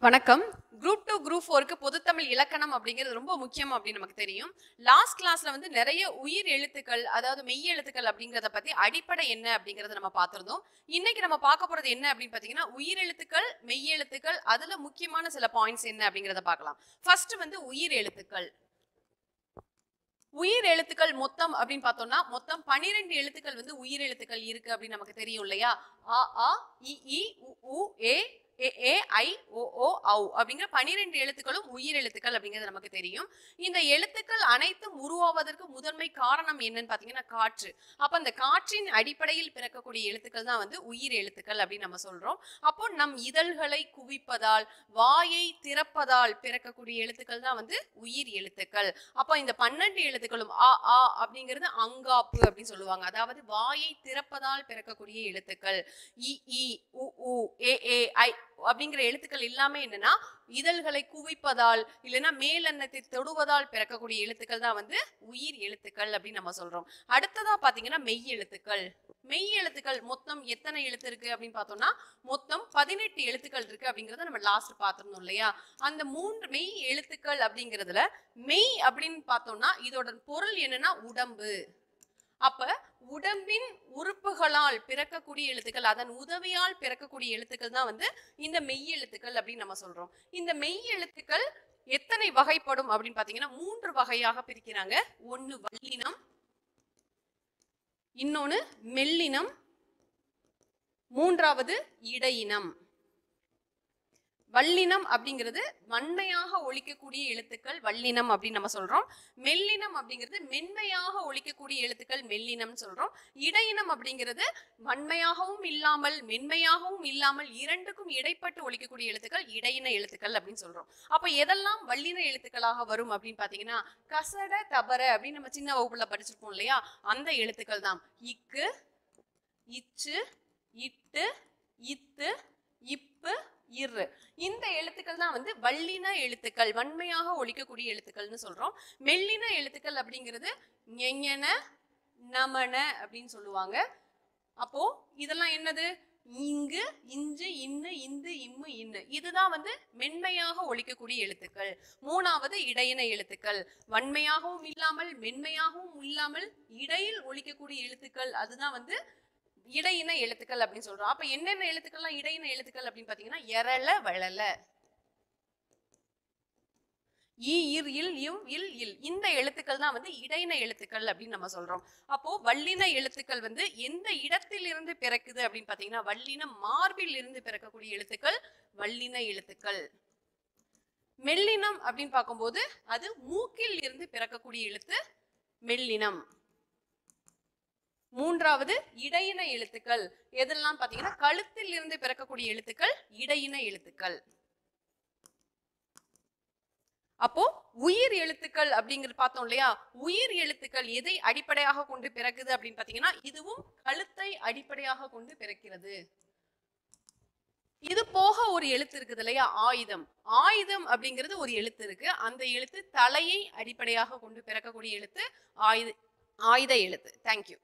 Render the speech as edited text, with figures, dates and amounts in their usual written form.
வணக்கம். Group 2 group 4க்கு பொதுத்தமிழ் இலக்கணம் அப்படிங்கிறது ரொம்ப முக்கியம் அப்படின்னு நமக்கு தெரியும். லாஸ்ட் கிளாஸ்ல வந்து நிறைய உயிர் எழுத்துக்கள், அதாவது மெய் எழுத்துக்கள் அப்படிங்கறத பத்தி அடிப்படை என்ன அப்படிங்கறத நம்ம பார்த்திருந்தோம். இன்னைக்கு நம்ம பார்க்க போறது என்ன அப்படின்னு பாத்தீங்கன்னா, உயிர் எழுத்துக்கள், மெய் எழுத்துக்கள், அதுல முக்கியமான சில பாயிண்ட்ஸ் என்ன அப்படிங்கறத பார்க்கலாம். ஃபர்ஸ்ட் வந்து உயிர் எழுத்துக்கள். உயிர் எழுத்துக்கள் மொத்தம் அப்படின்னு பார்த்தோம்னா மொத்தம் 12 எழுத்துக்கள் வந்து உயிர் எழுத்துக்கள் இருக்கு அப்படின்னு நமக்கு தெரியும் இல்லையா? அ ஆ இ ஈ உ ஊ ஏ ஏ ஐ ஓ ஓ ஔ அப்படிங்கிற 12 எழுத்துக்களும் உயிர் எழுத்துக்கள் அப்படிங்கிறது நமக்கு தெரியும். இந்த எழுத்துக்கள் அனைத்தும் உருவாவதற்கு முதன்மை காரணம் என்னன்னு பாத்தீங்கன்னா காற்று. அப்ப அந்த காற்றின் அடிப்படையில் பிறக்கக்கூடிய எழுத்துக்கள் தான் வந்து உயிர் எழுத்துக்கள் அப்படின்னு நம்ம சொல்றோம். அப்போ நம் இதழ்களை குவிப்பதால், வாயை திறப்பதால் பிறக்கக்கூடிய எழுத்துக்கள் தான் வந்து உயிர் எழுத்துக்கள். அப்ப இந்த 12 எழுத்துக்களும் அ ஆ அப்படிங்கிறது அங்காப்பு அப்படின்னு சொல்லுவாங்க. அதாவது வாயை திறப்பதால் பிறக்கக்கூடிய எழுத்துக்கள். இ ஈ உ ஊ ஏ ஐ அப்படிங்கிற எழுத்துக்கள் எல்லாமே என்னன்னா இதழ்களை குவிப்பதால் இல்லைன்னா மேலெண்ணத்தை தொடுவதால் பிறக்கக்கூடிய எழுத்துக்கள் தான் வந்து உயிர் எழுத்துக்கள் அப்படின்னு நம்ம சொல்றோம். அடுத்ததா பாத்தீங்கன்னா மெய் எழுத்துக்கள். மெய் எழுத்துக்கள் மொத்தம் எத்தனை எழுத்து இருக்கு அப்படின்னு பார்த்தோம்னா மொத்தம் 18 எழுத்துக்கள் இருக்கு அப்படிங்கறத நம்ம லாஸ்ட் பார்த்திருந்தோம் இல்லையா? அந்த 3 மெய் எழுத்துக்கள் அப்படிங்கிறதுல மெய் அப்படின்னு பார்த்தோம்னா இதோட பொருள் என்னன்னா உடம்பு. அப்ப உடம்பின் உறுப்புகளால் பிறக்கக்கூடிய எழுத்துக்கள், அதன் உதவியால் பிறக்கக்கூடிய எழுத்துக்கள் தான் வந்து இந்த மெய் எழுத்துக்கள் அப்படின்னு நம்ம சொல்றோம். இந்த மெய் எழுத்துக்கள் எத்தனை வகைப்படும் அப்படின்னு பாத்தீங்கன்னா 3 வகையாக பிரிக்கிறாங்க. ஒன்னு வல்லினம், இன்னொன்னு மெல்லினம், மூன்றாவது இடையினம். வல்லினம் அப்படிங்கிறது வன்மையாக ஒலிக்கக்கூடிய எழுத்துக்கள் வல்லினம் அப்படின்னு நம்ம சொல்றோம். மெல்லினம் அப்படிங்கிறது மென்மையாக ஒலிக்கக்கூடிய எழுத்துக்கள் மெல்லினம் சொல்றோம். இடையினம் அப்படிங்கிறது வன்மையாகவும் இல்லாமல் மென்மையாகவும் இல்லாமல் இரண்டுக்கும் இடைப்பட்டு ஒலிக்கக்கூடிய எழுத்துக்கள் இடையின எழுத்துக்கள் அப்படின்னு சொல்றோம். அப்ப எதெல்லாம் வல்லின எழுத்துக்களாக வரும் அப்படின்னு பாத்தீங்கன்னா கசட தபர அப்படின்னு நம்ம சின்ன வகுப்புல படிச்சிருப்போம் இல்லையா? அந்த எழுத்துக்கள் தான் இக்கு, இச்சு, இட்டு, இத்து, இப்பு, இரு. இந்த எழுத்துக்கள் தான் வந்து வல்லின எழுத்துக்கள், வன்மையாக ஒலிக்கக்கூடிய எழுத்துக்கள்னு சொல்றோம். மெல்லின எழுத்துக்கள் அப்படிங்கிறது ஞெஞன, நமன அப்படின்னு சொல்லுவாங்க. அப்போ இதெல்லாம் என்னது? இங்கு, இஞ்சு, இன்னு, இந்து, இம்மு, இன்னு. இதுதான் வந்து மென்மையாக ஒலிக்கக்கூடிய எழுத்துக்கள். மூணாவது இடையின எழுத்துக்கள். வன்மையாகவும் இல்லாமல் மென்மையாகவும் இல்லாமல் இடையில் ஒலிக்கக்கூடிய எழுத்துக்கள், அதுதான் வந்து இடையின எழுத்துக்கள் அப்படின்னு சொல்றோம். அப்ப என்னென்ன எழுத்துக்கள்லாம் இடையின எழுத்துக்கள் அப்படின்னு பாத்தீங்கன்னா எரள, வளல, ஈ இர் இல் இவ் இல் இல். இந்த எழுத்துக்கள் தான் வந்து இடையின எழுத்துக்கள் அப்படின்னு நம்ம சொல்றோம். அப்போ வல்லின எழுத்துக்கள் வந்து எந்த இடத்தில் இருந்து பிறக்குது அப்படின்னு பாத்தீங்கன்னா வல்லின மார்பில் இருந்து பிறக்கக்கூடிய எழுத்துக்கள் வல்லின எழுத்துக்கள். மெல்லினம் அப்படின்னு பார்க்கும்போது அது மூக்கில் இருந்து பிறக்கக்கூடிய எழுத்து மெல்லினம். மூன்றாவது இடையின எழுத்துக்கள். எதெல்லாம் பாத்தீங்கன்னா கழுத்தில் இருந்து பிறக்கக்கூடிய எழுத்துக்கள் இடையின எழுத்துக்கள். அப்போ உயிர் எழுத்துக்கள் அப்படிங்கிற பார்த்தோம் இல்லையா? உயிர் எழுத்துக்கள் எதை அடிப்படையாக கொண்டு பிறக்குது அப்படின்னு பாத்தீங்கன்னா இதுவும் கழுத்தை அடிப்படையாக கொண்டு பிறக்கிறது. இது போக ஒரு எழுத்து இருக்குது இல்லையா? ஆயுதம். ஆயுதம் அப்படிங்கிறது ஒரு எழுத்து இருக்கு. அந்த எழுத்து தலையை அடிப்படையாக கொண்டு பிறக்கக்கூடிய எழுத்து ஆயுத எழுத்து. தேங்க்யூ.